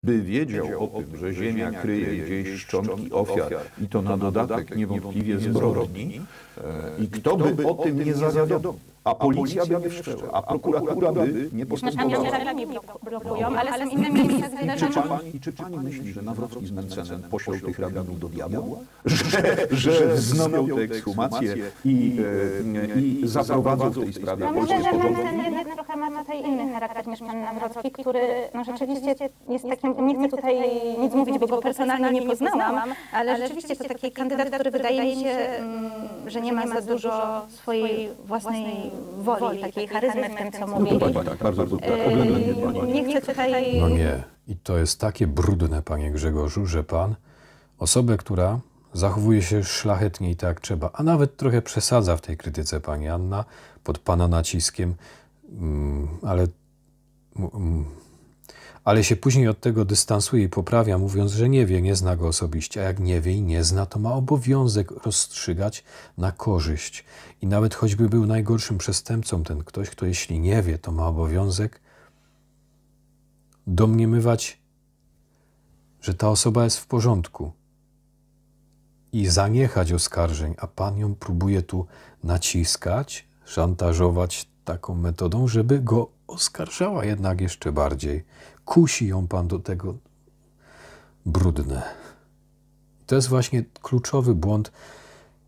By wiedział o tym, że ziemia kryje gdzieś szczątki ofiar i to na dodatek niewątpliwie zbrodni, i kto by o tym nie zawiadomił, a policja by nie wszczęła, a prokuratura by nie postępowała. Blokują, ale są inne miejsca, gdzie Czy pani myśli, że Nawrocki z Mencenem poślą tych rabinów do diabła? Że wznowią te ekshumacje i zaprowadzą w tej sprawie No polskie myślę, że porządki? Mencen jednak trochę ma tutaj inny charakter niż pan Nawrocki, który no rzeczywiście jest takim, nie chcę tutaj nic mówić, bo go personalnie nie poznałam, ale rzeczywiście to taki kandydat, który wydaje mi się, że nie ma za dużo swojej własnej woli, takiej charyzmy w tym, co mówi. Tak, bardzo oględnie pani. Nie chcę tutaj... No nie. I to jest takie brudne, panie Grzegorzu, że pan osobę, która zachowuje się szlachetnie i tak jak trzeba, a nawet trochę przesadza w tej krytyce pani Anna, pod pana naciskiem, ale się później od tego dystansuje i poprawia, mówiąc, że nie wie, nie zna go osobiście, a jak nie wie i nie zna, to ma obowiązek rozstrzygać na korzyść. I nawet choćby był najgorszym przestępcą ten ktoś, kto jeśli nie wie, to ma obowiązek domniemywać, że ta osoba jest w porządku i zaniechać oskarżeń, a pan ją próbuje tu naciskać, szantażować taką metodą, żeby go oskarżała jednak jeszcze bardziej. Kusi ją pan do tego. Brudne. To jest właśnie kluczowy błąd,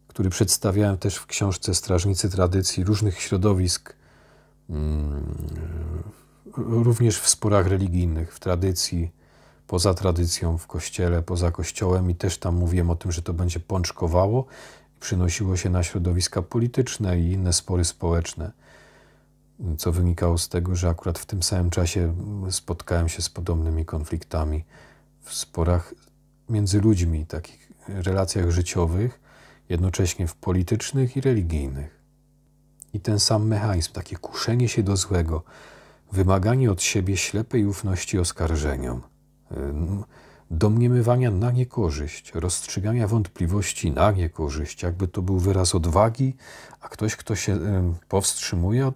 który przedstawiałem też w książce Strażnicy Tradycji różnych środowisk, również w sporach religijnych, w tradycji, poza tradycją, w kościele, poza kościołem i też tam mówiłem o tym, że to będzie pączkowało i przynosiło się na środowiska polityczne i inne spory społeczne, co wynikało z tego, że akurat w tym samym czasie spotkałem się z podobnymi konfliktami w sporach między ludźmi, takich relacjach życiowych, jednocześnie w politycznych i religijnych. I ten sam mechanizm, takie kuszenie się do złego, wymaganie od siebie ślepej ufności oskarżeniom, domniemywania na niekorzyść, rozstrzygania wątpliwości na niekorzyść, jakby to był wyraz odwagi, a ktoś, kto się powstrzymuje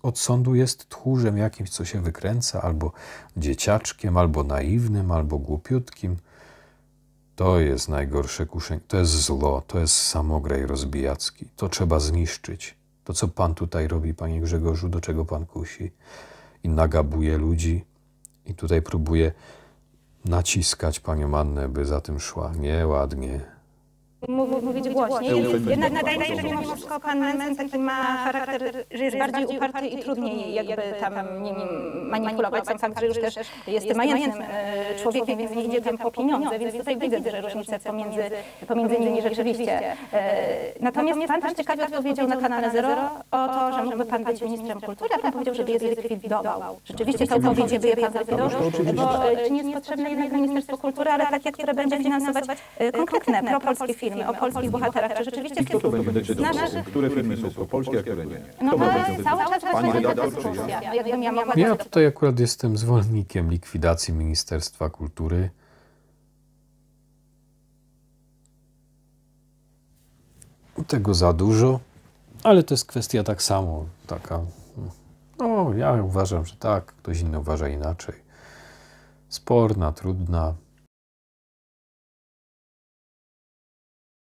od sądu, jest tchórzem jakimś, co się wykręca, albo dzieciaczkiem, albo naiwnym, albo głupiutkim. To jest najgorsze kuszenie, to jest zło, to jest samograj rozbijacki. To trzeba zniszczyć. To, co pan tutaj robi, panie Grzegorzu, do czego pan kusi i nagabuje ludzi i tutaj próbuje naciskać panią Annę, by za tym szła. Nieładnie. Mówić głośniej. Jednak wydaje mi się, że mimo wszystko pan Mencen taki ma charakter, że jest bardziej uparty i trudniej jakby tam nim manipulować. Sam fakt, że już też jest majętnym człowiekiem, więc nie idzie tam po pieniądze, więc tutaj widzę duże różnice pomiędzy nimi rzeczywiście. Natomiast pan też ciekawie odpowiedział na kanale Zero o to, że mógłby pan być ministrem kultury, a pan powiedział, że by je zlikwidował. Rzeczywiście całkowicie by je pan zlikwidował, bo czy nie jest potrzebne jednak Ministerstwo Kultury, ale takie, które będzie finansować konkretne propolskie filmy o polskich bohaterach, czy rzeczywiście... Kto to będzie decydował? Które filmy są propolskie, a które nie? No to cały czas właśnie ta dyskusja. Ja tutaj akurat jestem zwolennikiem likwidacji Ministerstwa Kultury. Tego za dużo, ale to jest kwestia tak samo, taka... No, ja uważam, że tak, ktoś inny uważa inaczej. Sporna, trudna.